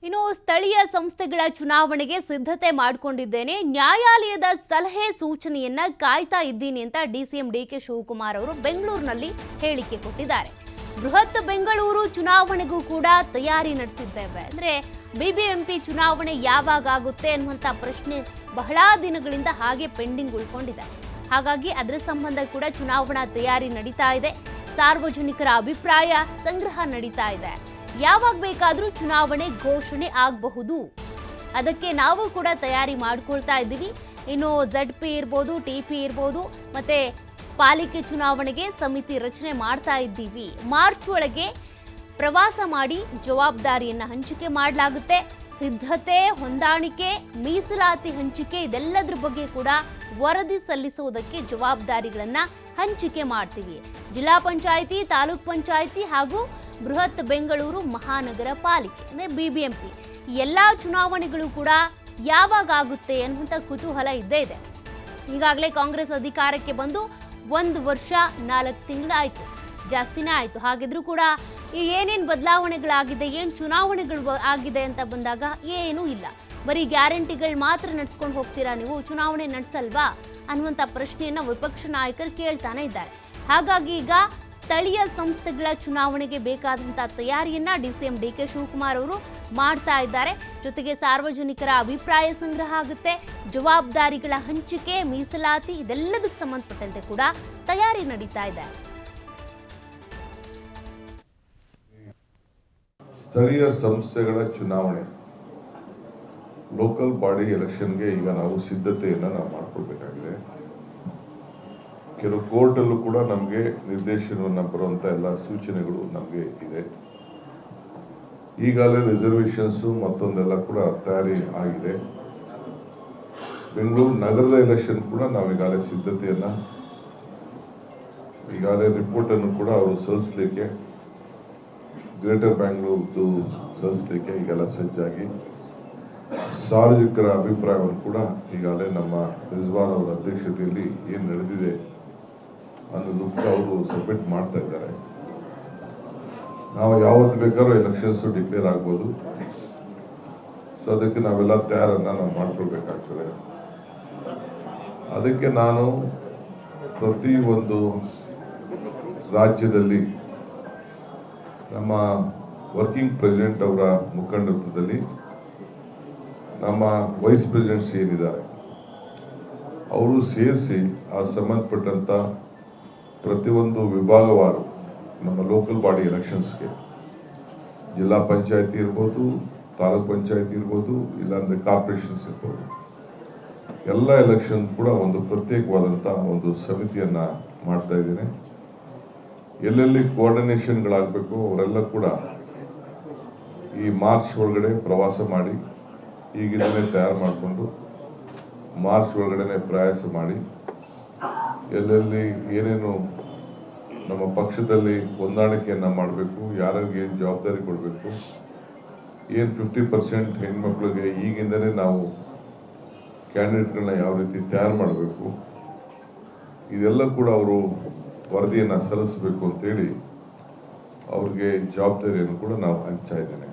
ಇನ್ನು ಸ್ಥಳೀಯ ಸಂಸ್ಥೆಗಳ ಚುನಾವಣೆಗೆ ಸಿದ್ಧತೆ ಮಾಡಿಕೊಂಡಿದ್ದೇನೆ, ನ್ಯಾಯಾಲಯದ ಸಲಹೆ ಸೂಚನೆಯನ್ನ ಕಾಯ್ತಾ ಇದ್ದೀನಿ ಅಂತ ಡಿಸಿಎಂ ಡಿಕೆ ಶಿವಕುಮಾರ್ ಅವರು ಬೆಂಗಳೂರಿನಲ್ಲಿ ಹೇಳಿಕೆ ಕೊಟ್ಟಿದ್ದಾರೆ. ಬೃಹತ್ ಬೆಂಗಳೂರು ಚುನಾವಣೆಗೂ ಕೂಡ ತಯಾರಿ ನಡೆಸಿದ್ದೇವೆ ಅಂದ್ರೆ ಬಿಬಿಎಂಪಿ ಚುನಾವಣೆ ಯಾವಾಗ ಆಗುತ್ತೆ ಅನ್ನುವಂತ ಪ್ರಶ್ನೆ ಬಹಳ ದಿನಗಳಿಂದ ಹಾಗೆ ಪೆಂಡಿಂಗ್ ಉಳ್ಕೊಂಡಿದೆ. ಹಾಗಾಗಿ ಅದರ ಸಂಬಂಧ ಕೂಡ ಚುನಾವಣಾ ತಯಾರಿ ನಡೀತಾ ಇದೆ. ಸಾರ್ವಜನಿಕರ ಅಭಿಪ್ರಾಯ ಸಂಗ್ರಹ ನಡೀತಾ ಇದೆ. ಯಾವಾಗ ಬೇಕಾದರೂ ಚುನಾವಣೆ ಘೋಷಣೆ ಆಗಬಹುದು. ಅದಕ್ಕೆ ನಾವು ಕೂಡ ತಯಾರಿ ಮಾಡ್ಕೊಳ್ತಾ ಇದ್ದೀವಿ. ಇನ್ನು ZP ಇರ್ಬೋದು, TP ಇರ್ಬೋದು, ಮತ್ತೆ ಪಾಲಿಕೆ ಚುನಾವಣೆಗೆ ಸಮಿತಿ ರಚನೆ ಮಾಡ್ತಾ ಇದ್ದೀವಿ. ಮಾರ್ಚ್ ಒಳಗೆ ಪ್ರವಾಸ ಮಾಡಿ ಜವಾಬ್ದಾರಿಯನ್ನ ಹಂಚಿಕೆ ಮಾಡಲಾಗುತ್ತೆ. ಸಿದ್ಧತೆ, ಹೊಂದಾಣಿಕೆ, ಮೀಸಲಾತಿ ಹಂಚಿಕೆ ಇದೆಲ್ಲದರ ಬಗ್ಗೆ ಕೂಡ ವರದಿ ಸಲ್ಲಿಸುವುದಕ್ಕೆ ಜವಾಬ್ದಾರಿಗಳನ್ನ ಹಂಚಿಕೆ ಮಾಡ್ತೀವಿ. ಜಿಲ್ಲಾ ಪಂಚಾಯಿತಿ, ತಾಲೂಕ್ ಪಂಚಾಯಿತಿ ಹಾಗೂ ಬೃಹತ್ ಬೆಂಗಳೂರು ಮಹಾನಗರ ಪಾಲಿಕೆ ಅಂದರೆ ಬಿಬಿಎಂಪಿ ಎಲ್ಲ ಚುನಾವಣೆಗಳು ಕೂಡ ಯಾವಾಗ ಆಗುತ್ತೆ ಅನ್ನುವಂಥ ಕುತೂಹಲ ಇದ್ದೇ ಇದೆ. ಈಗಾಗಲೇ ಕಾಂಗ್ರೆಸ್ ಅಧಿಕಾರಕ್ಕೆ ಬಂದು 1 ವರ್ಷ 4 ತಿಂಗಳಾಯಿತು, ಜಾಸ್ತಿನೇ ಆಯಿತು. ಹಾಗಿದ್ರೂ ಕೂಡ ಏನೇನು ಬದಲಾವಣೆಗಳಾಗಿದೆ, ಏನು ಚುನಾವಣೆಗಳು ಆಗಿದೆ ಅಂತ ಬಂದಾಗ ಏನೂ ಇಲ್ಲ. ಬರೀ ಗ್ಯಾರಂಟಿಗಳು ಮಾತ್ರ ನಡೆಸ್ಕೊಂಡು ಹೋಗ್ತೀರಾ ನೀವು, ಚುನಾವಣೆ ನಡೆಸಲ್ವಾ ಅನ್ನುವಂಥ ಪ್ರಶ್ನೆಯನ್ನು ವಿಪಕ್ಷ ನಾಯಕರು ಕೇಳ್ತಾನೆ ಇದ್ದಾರೆ. ಹಾಗಾಗಿ ಈಗ ಸ್ಥಳೀಯ ಸಂಸ್ಥೆಗಳ ಚುನಾವಣೆಗೆ ಬೇಕಾದಂಥ ತಯಾರಿಯನ್ನ ಡಿಸಿಎಂ ಡಿಕೆ ಶಿವಕುಮಾರ್ ಅವರು ಮಾಡ್ತಾ ಇದ್ದಾರೆ. ಜೊತೆಗೆ ಸಾರ್ವಜನಿಕರ ಅಭಿಪ್ರಾಯ ಸಂಗ್ರಹ ಆಗುತ್ತೆ, ಜವಾಬ್ದಾರಿಗಳ ಹಂಚಿಕೆ, ಮೀಸಲಾತಿ ಇದೆಲ್ಲದಕ್ಕೆ ಸಂಬಂಧಪಟ್ಟಂತೆ ಕೂಡ ತಯಾರಿ ನಡೀತಾ ಇದೆ. ಸ್ಥಳೀಯ ಸಂಸ್ಥೆಗಳ ಚುನಾವಣೆ, ಲೋಕಲ್ ಬಾಡಿ ಎಲೆಕ್ಷನ್ಗೆ ಈಗ ನಾವು ಸಿದ್ಧತೆಯನ್ನು ನಾವು ಮಾಡ್ಕೊಳ್ಬೇಕಾಗಿದೆ. ಕೆಲವು ಕೋರ್ಟಲ್ಲೂ ಕೂಡ ನಮಗೆ ನಿರ್ದೇಶನವನ್ನು ಬರುವಂಥ ಎಲ್ಲ ಸೂಚನೆಗಳು ನಮಗೆ ಇದೆ. ಈಗಾಗಲೇ ರಿಸರ್ವೇಷನ್ಸು ಮತ್ತೊಂದೆಲ್ಲ ಕೂಡ ತಯಾರಿ ಆಗಿದೆ. ಬೆಂಗಳೂರು ನಗರದ ಎಲೆಕ್ಷನ್ ಕೂಡ ನಾವು ಈಗಾಗಲೇ ಸಿದ್ಧತೆಯನ್ನು ಈಗಾಗಲೇ ರಿಪೋರ್ಟನ್ನು ಕೂಡ ಅವರು ಸಲ್ಲಿಸಲಿಕ್ಕೆ, ಗ್ರೇಟರ್ ಬ್ಯಾಂಗ್ಳೂರ್ದು ಸಲ್ಲಿಸಲಿಕ್ಕೆ ಈಗೆಲ್ಲ ಸಜ್ಜಾಗಿ ಸಾರ್ವಜನಿಕರ ಅಭಿಪ್ರಾಯವನ್ನು ಕೂಡ ಈಗಾಗಲೇ ನಮ್ಮ ರಿಜ್ವಾನ್ ಅವರ ಅಧ್ಯಕ್ಷತೆಯಲ್ಲಿ ಏನು ನಡೆದಿದೆ ಅನ್ನೋದು ಕೂಡ ಅವರು ಸಬ್ಮಿಟ್ ಮಾಡ್ತಾ ಇದ್ದಾರೆ. ನಾವು ಯಾವತ್ತು ಬೇಕಾದ್ರೂ ಎಲೆಕ್ಷನ್ಸ್ ಡಿಕ್ಲೇರ್ ಆಗ್ಬೋದು. ಸೊ ಅದಕ್ಕೆ ನಾವೆಲ್ಲ ತಯಾರನ್ನ ನಾವು ಮಾಡ್ಕೊಳ್ಬೇಕಾಗ್ತದೆ. ಅದಕ್ಕೆ ನಾನು ಪ್ರತಿ ಒಂದು ರಾಜ್ಯದಲ್ಲಿ ನಮ್ಮ ವರ್ಕಿಂಗ್ ಪ್ರೆಸಿಡೆಂಟ್ ಅವರ ಮುಖಂಡತ್ವದಲ್ಲಿ ನಮ್ಮ ವೈಸ್ ಪ್ರೆಸಿಡೆಂಟ್ಸ್ ಏನಿದ್ದಾರೆ ಅವರು ಸೇರಿಸಿ ಆ ಸಂಬಂಧಪಟ್ಟಂತ ಪ್ರತಿಯೊಂದು ವಿಭಾಗವಾರು ನಮ್ಮ ಲೋಕಲ್ ಬಾಡಿ ಎಲೆಕ್ಷನ್ಸ್ಗೆ, ಜಿಲ್ಲಾ ಪಂಚಾಯತಿ ಇರ್ಬೋದು, ತಾಲೂಕ್ ಪಂಚಾಯತಿ ಇರ್ಬೋದು, ಇಲ್ಲಾಂದ್ರೆ ಕಾರ್ಪೊರೇಷನ್ಸ್ ಇರ್ಬೋದು, ಎಲ್ಲ ಎಲೆಕ್ಷನ್ ಕೂಡ ಒಂದು ಪ್ರತ್ಯೇಕವಾದಂಥ ಒಂದು ಸಮಿತಿಯನ್ನ ಮಾಡ್ತಾ ಇದ್ದೇನೆ. ಎಲ್ಲೆಲ್ಲಿ ಕೋಆರ್ಡಿನೇಷನ್ಗಳಾಗಬೇಕು ಅವರೆಲ್ಲ ಕೂಡ ಈ ಮಾರ್ಚ್ ಒಳಗಡೆ ಪ್ರವಾಸ ಮಾಡಿ ಈಗಿಂದಲೇ ತಯಾರು ಮಾಡಿಕೊಂಡು ಮಾರ್ಚ್ ಒಳಗಡೆ ಪ್ರಯಾಸ ಮಾಡಿ ಎಲ್ಲೆಲ್ಲಿ ಏನೇನು ನಮ್ಮ ಪಕ್ಷದಲ್ಲಿ ಹೊಂದಾಣಿಕೆಯನ್ನು ಮಾಡಬೇಕು, ಯಾರಿಗೆ ಏನು ಜವಾಬ್ದಾರಿ ಕೊಡಬೇಕು, ಏನು 50% ಹೆಣ್ಮಕ್ಳಿಗೆ ಈಗಿಂದಲೇ ನಾವು ಕ್ಯಾಂಡಿಡೇಟ್ಗಳನ್ನ ಯಾವ ರೀತಿ ತಯಾರು ಮಾಡಬೇಕು, ಇದೆಲ್ಲ ಕೂಡ ಅವರು ವರದಿಯನ್ನು ಸಲ್ಲಿಸಬೇಕು ಅಂತೇಳಿ ಅವ್ರಿಗೆ ಜವಾಬ್ದಾರಿಯನ್ನು ಕೂಡ ನಾವು ಹಂಚ್ತಾ ಇದ್ದೇನೆ.